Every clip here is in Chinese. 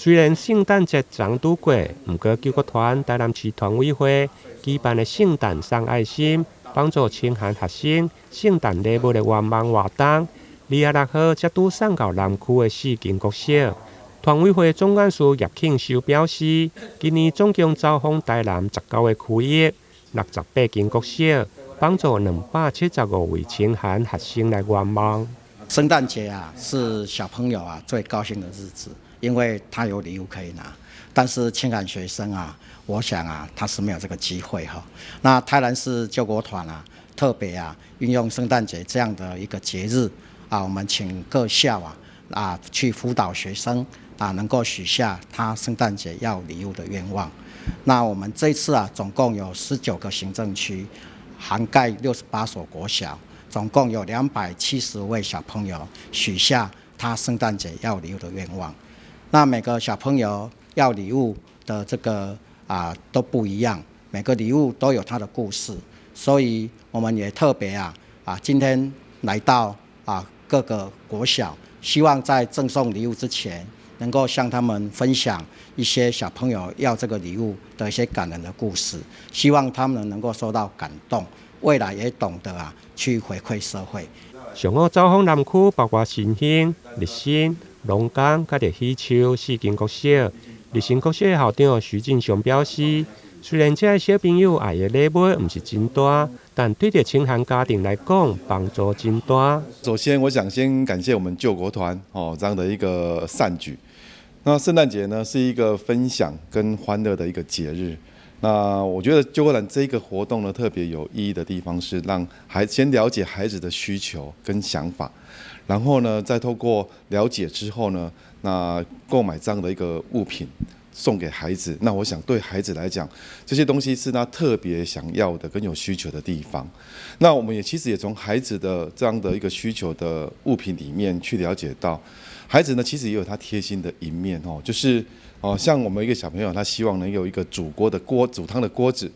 虽然圣诞节刚度过，不过救国团台南市团委会举办的圣诞送爱心，帮助清寒学生圣诞礼物的愿望活动，2月6号才拄送到南区的4间国小。团委会总干事叶庆修表示，今年总共走访台南19个区域、68间国小，帮助275位清寒学生来愿望。圣诞节啊，是小朋友啊最高兴的日子，因为他有礼物可以拿。但是清寒学生啊，我想啊，他是没有这个机会哈。那台南市救国团啊，特别啊运用圣诞节这样的一个节日啊，我们请各校去辅导学生啊，能够许下他圣诞节要礼物的愿望。那我们这一次啊，总共有19个行政区，涵盖68所国小，总共有270位小朋友许下他圣诞节要礼物的愿望。那每个小朋友要礼物的这个都不一样，每个礼物都有它的故事，所以我们也特别今天来到各个国小，希望在赠送礼物之前，能够向他们分享一些小朋友要这个礼物的一些感人的故事，希望他们能够受到感动，未来也懂得去回馈社会。上午走访南区，包括新兴、立新、龙岗、甲立喜洲4间国小。立新国小的校长徐进雄表示，虽然这些小朋友爱的礼物不是真大，但对着清寒家庭来讲，帮助真大。首先，我想先感谢我们救国团这样的一个善举。那圣诞节呢，是一个分享跟欢乐的一个节日。那我觉得救国团这个活动呢，特别有意义的地方是让先了解孩子的需求跟想法，然后呢，再透过了解之后呢，那购买这样的一个物品送给孩子。那我想对孩子来讲，这些东西是他特别想要的跟有需求的地方。那我们其实也从孩子的这样的一个需求的物品里面去了解到，孩子呢其实也有他贴心的一面就是像我们一个小朋友，他希望能有一个煮汤的锅子。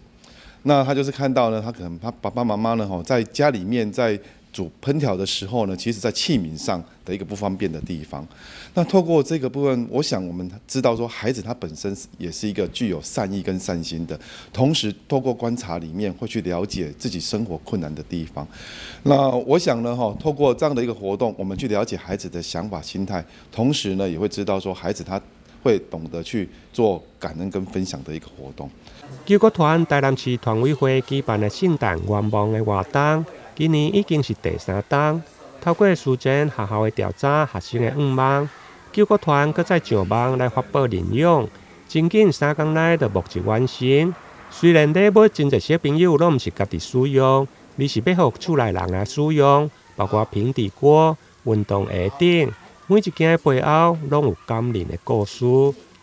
那他就是看到呢，他可能他爸爸妈妈呢在家里面在煮烹调的时候呢，其实在器皿上的一个不方便的地方。那透过这个部分，我想我们知道说，孩子他本身也是一个具有善意跟善心的，同时透过观察里面会去了解自己生活困难的地方。那我想呢，透过这样的一个活动，我们去了解孩子的想法心态，同时呢也会知道说，孩子他会懂得去做感恩跟分享的一个活动。救国团台南市团委会举办的圣诞愿望的活动，今年已经是第3档。透过书前学校的调查学生的愿望，救国团搁再上网来发布内容，真紧3天内就募集完成。虽然礼物真侪小朋友拢毋是家己使用，而是要互厝内人来使用，包括平底锅、运动鞋顶。每一件的背后拢有感人的故事。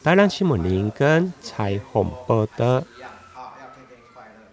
台南新闻林根采访报道。